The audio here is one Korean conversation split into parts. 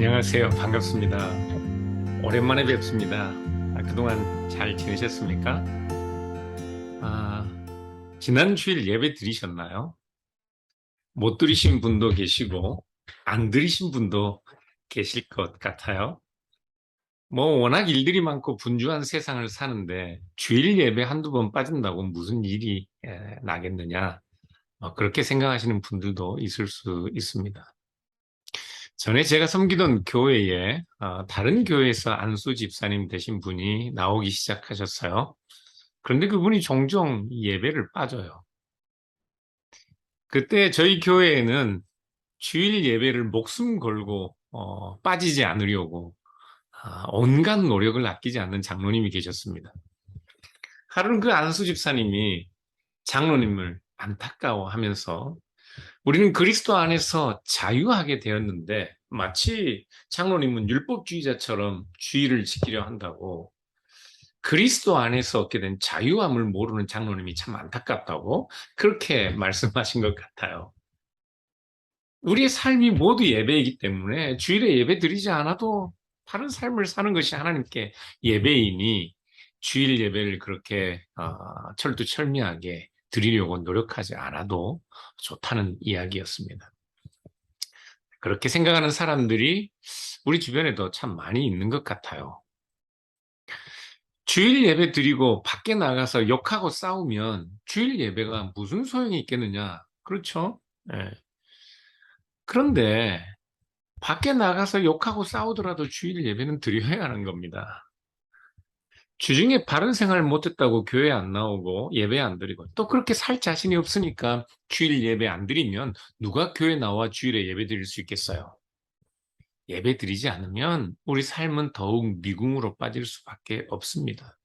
안녕하세요. 반갑습니다. 오랜만에 뵙습니다. 그동안 잘 지내셨습니까? 아, 지난 주일 예배 드리셨나요? 못 드리신 분도 계시고, 안 드리신 분도 계실 것 같아요. 워낙 일들이 많고 분주한 세상을 사는데, 주일 예배 한두 번 빠진다고 무슨 일이 나겠느냐? 그렇게 생각하시는 분들도 있을 수 있습니다. 전에 제가 섬기던 교회에 다른 교회에서 안수 집사님 되신 분이 나오기 시작하셨어요. 그런데 그분이 종종 예배를 빠져요. 그때 저희 교회에는 주일 예배를 목숨 걸고 빠지지 않으려고 온갖 노력을 아끼지 않는 장로님이 계셨습니다. 하루는 그 안수 집사님이 장로님을 안타까워하면서 우리는 그리스도 안에서 자유하게 되었는데 마치 장로님은 율법주의자처럼 주의를 지키려 한다고 그리스도 안에서 얻게 된 자유함을 모르는 장로님이 참 안타깝다고 그렇게 말씀하신 것 같아요. 우리의 삶이 모두 예배이기 때문에 주일에 예배 드리지 않아도 바른 삶을 사는 것이 하나님께 예배이니 주일 예배를 그렇게 철두철미하게 드리려고 노력하지 않아도 좋다는 이야기였습니다. 그렇게 생각하는 사람들이 우리 주변에도 참 많이 있는 것 같아요. 주일 예배 드리고 밖에 나가서 욕하고 싸우면 주일 예배가 무슨 소용이 있겠느냐? 그렇죠? 예. 그런데 밖에 나가서 욕하고 싸우더라도 주일 예배는 드려야 하는 겁니다. 주중에 바른 생활 못했다고 교회 안 나오고 예배 안 드리고 또 그렇게 살 자신이 없으니까 주일 예배 안 드리면 누가 교회 나와 주일에 예배 드릴 수 있겠어요? 예배 드리지 않으면 우리 삶은 더욱 미궁으로 빠질 수밖에 없습니다.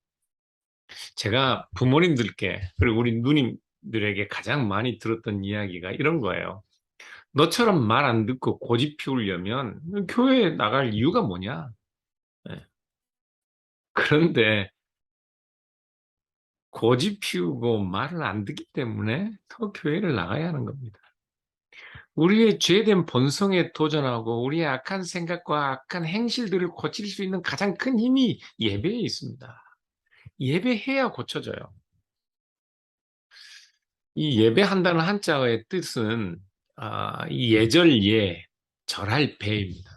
제가 부모님들께 그리고 우리 누님들에게 가장 많이 들었던 이야기가 이런 거예요. 너처럼 말 안 듣고 고집 피우려면 교회에 나갈 이유가 뭐냐? 네. 그런데 고집 피우고 말을 안 듣기 때문에 더 교회를 나가야 하는 겁니다. 우리의 죄된 본성에 도전하고 우리의 악한 생각과 악한 행실들을 고칠 수 있는 가장 큰 힘이 예배에 있습니다. 예배해야 고쳐져요. 이 예배한다는 한자어의 뜻은 이 예절예, 절할 배입니다.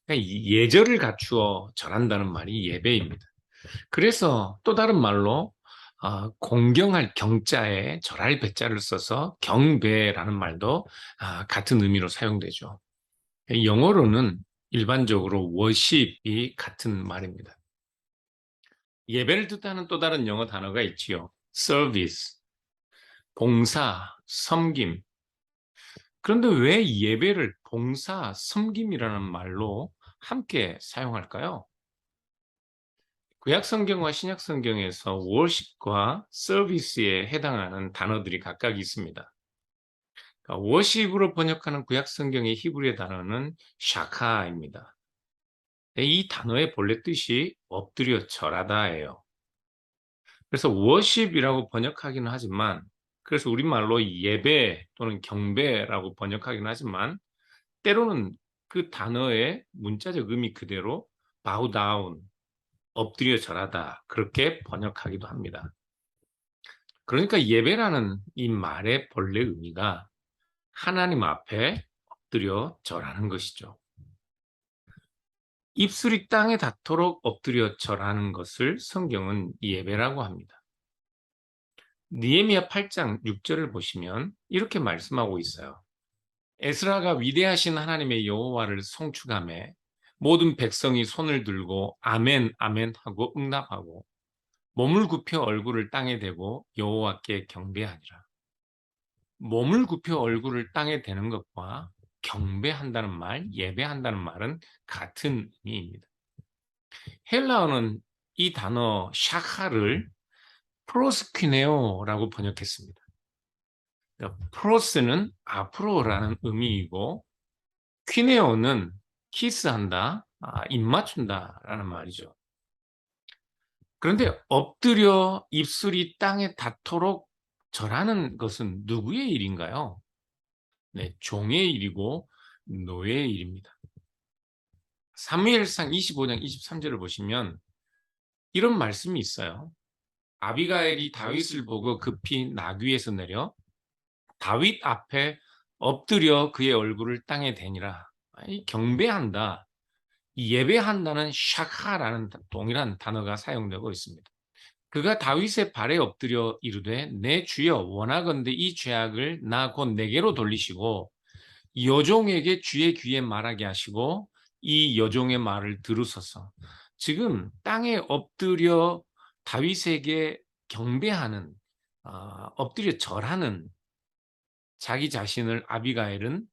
그러니까 이 예절을 갖추어 절한다는 말이 예배입니다. 그래서 또 다른 말로 공경할 경자에 절할 배자를 써서 경배라는 말도 같은 의미로 사용되죠. 영어로는 일반적으로 worship이 같은 말입니다. 예배를 뜻하는 또 다른 영어 단어가 있지요. service, 봉사, 섬김. 그런데 왜 예배를 봉사, 섬김이라는 말로 함께 사용할까요? 구약 성경과 신약 성경에서 worship과 service에 해당하는 단어들이 각각 있습니다. 그러니까 worship으로 번역하는 구약 성경의 히브리어 단어는 샤카입니다. 이 단어의 본래 뜻이 엎드려 절하다예요. 그래서 worship이라고 번역하기는 하지만 그래서 우리말로 예배 또는 경배라고 번역하기는 하지만 때로는 그 단어의 문자적 의미 그대로 bow down, 엎드려 절하다 그렇게 번역하기도 합니다. 그러니까 예배라는 이 말의 본래 의미가 하나님 앞에 엎드려 절하는 것이죠. 입술이 땅에 닿도록 엎드려 절하는 것을 성경은 예배라고 합니다. 느헤미야 8장 6절을 보시면 이렇게 말씀하고 있어요. 에스라가 위대하신 하나님의 여호와를 송축하며 모든 백성이 손을 들고 아멘 아멘 하고 응답하고 몸을 굽혀 얼굴을 땅에 대고 여호와께 경배하니라. 몸을 굽혀 얼굴을 땅에 대는 것과 경배한다는 말, 예배한다는 말은 같은 의미입니다. 헬라어는 이 단어 샤카를 프로스퀴네오라고 번역했습니다. 그러니까 프로스는 앞으로라는 의미이고 퀴네오는 키스한다, 입 맞춘다라는 말이죠. 그런데 엎드려 입술이 땅에 닿도록 절하는 것은 누구의 일인가요? 네, 종의 일이고 노예의 일입니다. 사무엘상 25장 23절을 보시면 이런 말씀이 있어요. 아비가일이 다윗을 보고 급히 나귀에서 내려 다윗 앞에 엎드려 그의 얼굴을 땅에 대니라. 아니, 경배한다. 이 예배한다는 샤카라는 동일한 단어가 사용되고 있습니다. 그가 다윗의 발에 엎드려 이르되 내 주여 원하건대 이 죄악을 나 곧 내게로 돌리시고 여종에게 주의 귀에 말하게 하시고 이 여종의 말을 들으소서. 지금 땅에 엎드려 다윗에게 경배하는, 엎드려 절하는 자기 자신을 아비가일은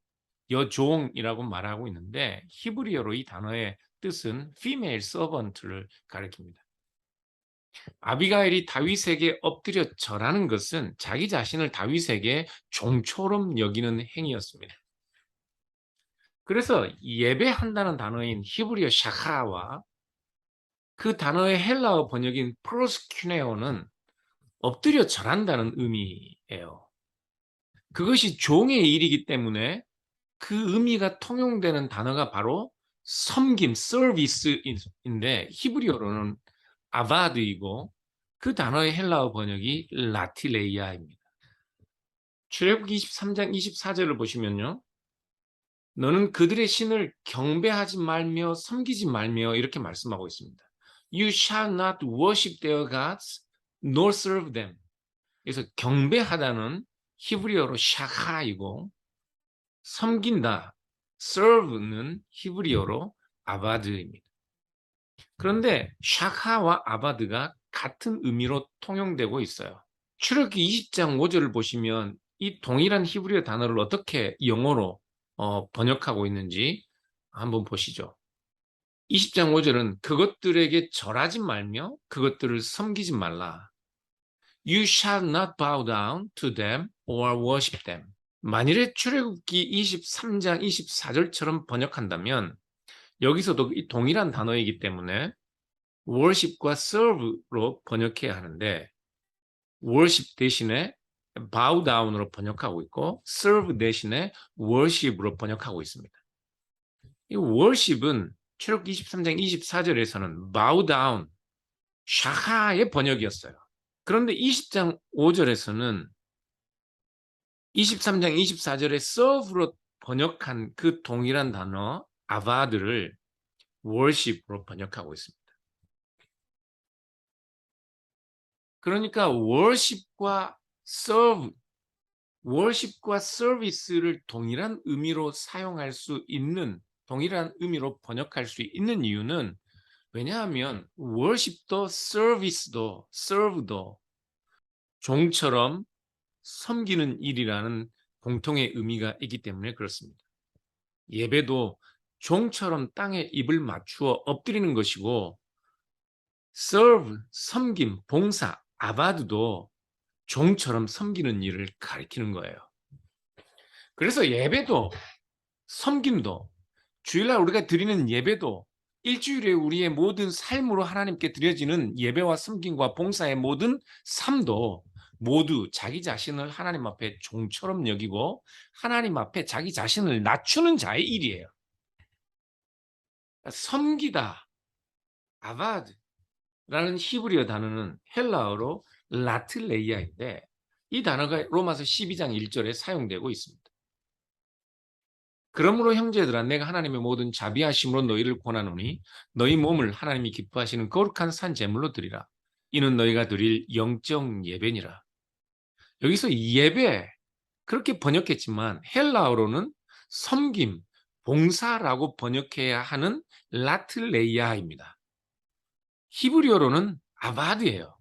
여종이라고 말하고 있는데, 히브리어로 이 단어의 뜻은 female servant를 가리킵니다. 아비가일이 다윗에게 엎드려 절하는 것은 자기 자신을 다윗에게 종처럼 여기는 행위였습니다. 그래서 예배한다는 단어인 히브리어 샤카와 그 단어의 헬라어 번역인 프로스큐네오는 엎드려 절한다는 의미예요. 그것이 종의 일이기 때문에 그 의미가 통용되는 단어가 바로 섬김, 서비스인데 히브리어로는 아바드이고 그 단어의 헬라어 번역이 라틸레이아입니다. 출애굽기 23장 24절을 보시면요. 너는 그들의 신을 경배하지 말며 섬기지 말며 이렇게 말씀하고 있습니다. You shall not worship their gods nor serve them. 그래서 경배하다는 히브리어로 샤카이고 섬긴다, serve는 히브리어로 아바드입니다. 그런데 샤카와 아바드가 같은 의미로 통용되고 있어요. 출애굽기 20장 5절을 보시면 이 동일한 히브리어 단어를 어떻게 영어로 번역하고 있는지 한번 보시죠. 20장 5절은 그것들에게 절하지 말며 그것들을 섬기지 말라. You shall not bow down to them or worship them. 만일에 출애굽기 23장 24절처럼 번역한다면 여기서도 이 동일한 단어이기 때문에 worship과 serve로 번역해야 하는데 worship 대신에 bow down으로 번역하고 있고 serve 대신에 worship으로 번역하고 있습니다. 이 worship은 출애굽기 23장 24절에서는 bow down, 샤하의 번역이었어요. 그런데 20장 5절에서는 23장 24절에 serve로 번역한 그 동일한 단어 아바드를 worship으로 번역하고 있습니다. 그러니까 worship과 serve, worship과 service를 동일한 의미로 사용할 수 있는, 동일한 의미로 번역할 수 있는 이유는 왜냐하면 worship도 service도 serve도 종처럼 섬기는 일이라는 공통의 의미가 있기 때문에 그렇습니다. 예배도 종처럼 땅에 입을 맞추어 엎드리는 것이고 serve, 섬김, 봉사, 아바드도 종처럼 섬기는 일을 가리키는 거예요. 그래서 예배도 섬김도 주일날 우리가 드리는 예배도 일주일에 우리의 모든 삶으로 하나님께 드려지는 예배와 섬김과 봉사의 모든 삶도 모두 자기 자신을 하나님 앞에 종처럼 여기고 하나님 앞에 자기 자신을 낮추는 자의 일이에요. 섬기다, 아바드라는 히브리어 단어는 헬라어로 라틀레이아인데 이 단어가 로마서 12장 1절에 사용되고 있습니다. 그러므로 형제들아 내가 하나님의 모든 자비하심으로 너희를 권하노니 너희 몸을 하나님이 기뻐하시는 거룩한 산 제물로 드리라. 이는 너희가 드릴 영적 예배니라. 여기서 예배 그렇게 번역했지만 헬라어로는 섬김, 봉사라고 번역해야 하는 라틀레이아입니다. 히브리어로는 아바드예요.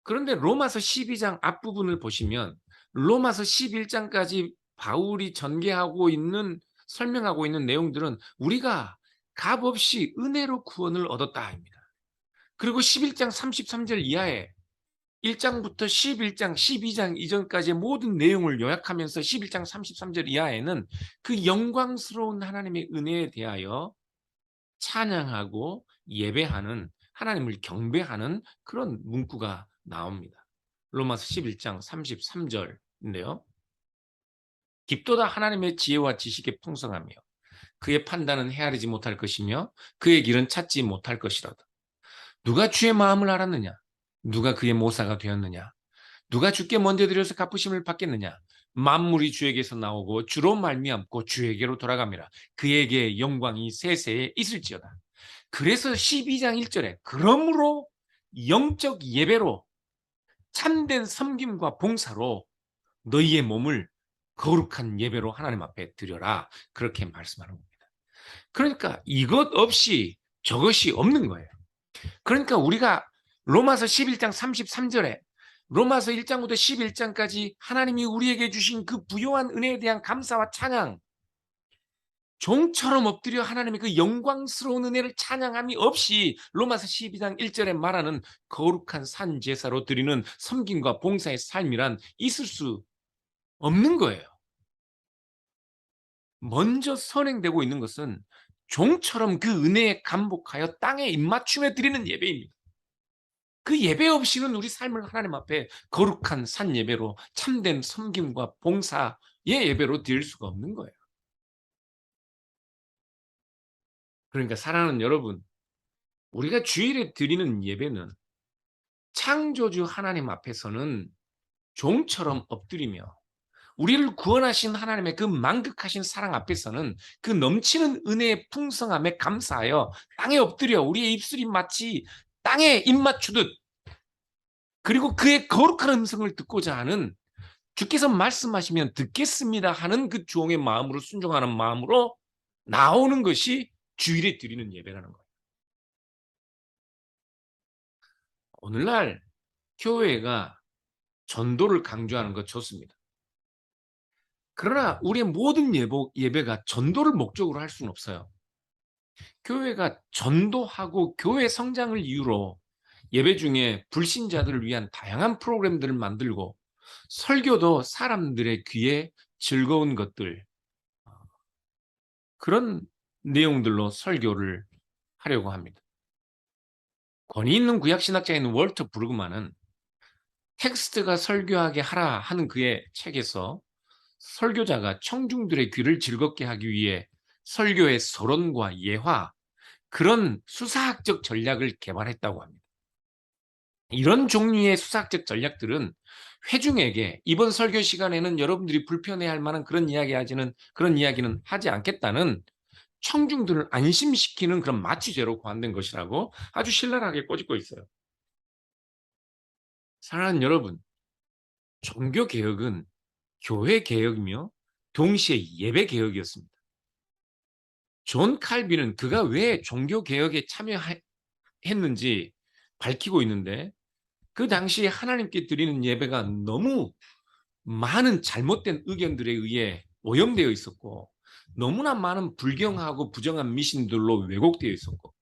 그런데 로마서 12장 앞부분을 보시면 로마서 11장까지 바울이 전개하고 있는 설명하고 있는 내용들은 우리가 값없이 은혜로 구원을 얻었다입니다. 그리고 11장 33절 이하에 1장부터 11장, 12장 이전까지의 모든 내용을 요약하면서 11장 33절 이하에는 그 영광스러운 하나님의 은혜에 대하여 찬양하고 예배하는 하나님을 경배하는 그런 문구가 나옵니다. 로마서 11장 33절인데요. 깊도다 하나님의 지혜와 지식의 풍성하며 그의 판단은 헤아리지 못할 것이며 그의 길은 찾지 못할 것이로다. 누가 주의 마음을 알았느냐? 누가 그의 모사가 되었느냐? 누가 주께 먼저 드려서 갚으심을 받겠느냐? 만물이 주에게서 나오고 주로 말미암고 주에게로 돌아갑니다. 그에게 영광이 세세에 있을지어다. 그래서 12장 1절에 그러므로 영적 예배로 참된 섬김과 봉사로 너희의 몸을 거룩한 예배로 하나님 앞에 드려라. 그렇게 말씀하는 겁니다. 그러니까 이것 없이 저것이 없는 거예요. 그러니까 우리가 로마서 11장 33절에 로마서 1장부터 11장까지 하나님이 우리에게 주신 그 부요한 은혜에 대한 감사와 찬양, 종처럼 엎드려 하나님의 그 영광스러운 은혜를 찬양함이 없이 로마서 12장 1절에 말하는 거룩한 산 제사로 드리는 섬김과 봉사의 삶이란 있을 수 없는 거예요. 먼저 선행되고 있는 것은 종처럼 그 은혜에 감복하여 땅에 입맞춤에 드리는 예배입니다. 그 예배 없이는 우리 삶을 하나님 앞에 거룩한 산 예배로 참된 섬김과 봉사의 예배로 드릴 수가 없는 거예요. 그러니까 사랑하는 여러분, 우리가 주일에 드리는 예배는 창조주 하나님 앞에서는 종처럼 엎드리며 우리를 구원하신 하나님의 그 만극하신 사랑 앞에서는 그 넘치는 은혜의 풍성함에 감사하여 땅에 엎드려 우리의 입술이 마치 땅에 입맞추듯 그리고 그의 거룩한 음성을 듣고자 하는 주께서 말씀하시면 듣겠습니다 하는 그 종의 마음으로 순종하는 마음으로 나오는 것이 주일에 드리는 예배라는 거예요. 오늘날 교회가 전도를 강조하는 것 좋습니다. 그러나 우리의 모든 예배가 전도를 목적으로 할 수는 없어요. 교회가 전도하고 교회 성장을 이유로 예배 중에 불신자들을 위한 다양한 프로그램들을 만들고 설교도 사람들의 귀에 즐거운 것들, 그런 내용들로 설교를 하려고 합니다. 권위 있는 구약신학자인 월터 브루그만은 텍스트가 설교하게 하라 하는 그의 책에서 설교자가 청중들의 귀를 즐겁게 하기 위해 설교의 서론과 예화, 그런 수사학적 전략을 개발했다고 합니다. 이런 종류의 수사학적 전략들은 회중에게 이번 설교 시간에는 여러분들이 불편해할 만한 그런 이야기는 하지 않겠다는 청중들을 안심시키는 그런 마취제로 고안된 것이라고 아주 신랄하게 꼬집고 있어요. 사랑하는 여러분, 종교개혁은 교회개혁이며 동시에 예배개혁이었습니다. 존 칼빈은 그가 왜 종교개혁에 참여했는지 밝히고 있는데 그 당시에 하나님께 드리는 예배가 너무 많은 잘못된 의견들에 의해 오염되어 있었고 너무나 많은 불경하고 부정한 미신들로 왜곡되어 있었고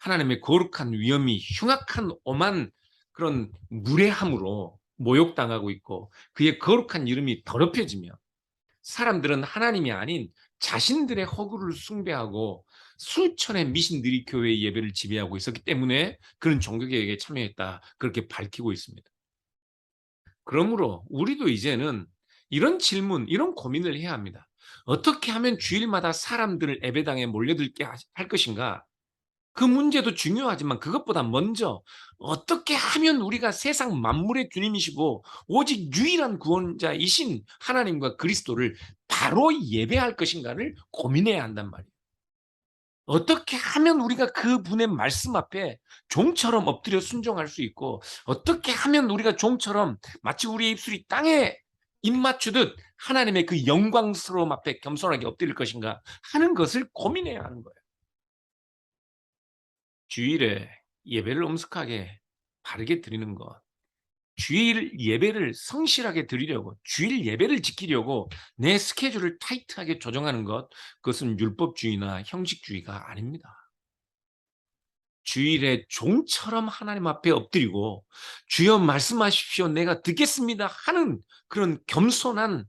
하나님의 거룩한 위엄이 흉악한 엄한 그런 무례함으로 모욕당하고 있고 그의 거룩한 이름이 더럽혀지며 사람들은 하나님이 아닌 자신들의 허구를 숭배하고 수천의 미신들이 교회의 예배를 지배하고 있었기 때문에 그런 종교개혁에 참여했다. 그렇게 밝히고 있습니다. 그러므로 우리도 이제는 이런 질문, 이런 고민을 해야 합니다. 어떻게 하면 주일마다 사람들을 예배당에 몰려들게 할 것인가? 그 문제도 중요하지만 그것보다 먼저 어떻게 하면 우리가 세상 만물의 주님이시고 오직 유일한 구원자이신 하나님과 그리스도를 바로 예배할 것인가를 고민해야 한단 말이에요. 어떻게 하면 우리가 그분의 말씀 앞에 종처럼 엎드려 순종할 수 있고 어떻게 하면 우리가 종처럼 마치 우리의 입술이 땅에 입맞추듯 하나님의 그 영광스러움 앞에 겸손하게 엎드릴 것인가 하는 것을 고민해야 하는 거예요. 주일에 예배를 엄숙하게 바르게 드리는 것, 주일 예배를 성실하게 드리려고, 주일 예배를 지키려고 내 스케줄을 타이트하게 조정하는 것, 그것은 율법주의나 형식주의가 아닙니다. 주일에 종처럼 하나님 앞에 엎드리고 주여 말씀하십시오 내가 듣겠습니다 하는 그런 겸손한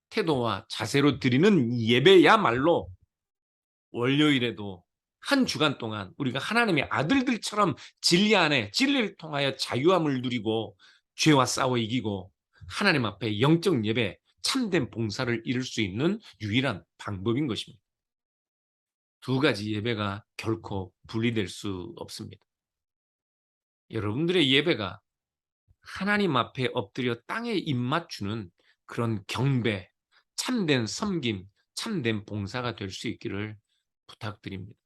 태도와 자세로 드리는 예배야말로 월요일에도 한 주간 동안 우리가 하나님의 아들들처럼 진리 안에 진리를 통하여 자유함을 누리고 죄와 싸워 이기고 하나님 앞에 영적 예배, 참된 봉사를 이룰 수 있는 유일한 방법인 것입니다. 두 가지 예배가 결코 분리될 수 없습니다. 여러분들의 예배가 하나님 앞에 엎드려 땅에 입맞추는 그런 경배, 참된 섬김, 참된 봉사가 될 수 있기를 부탁드립니다.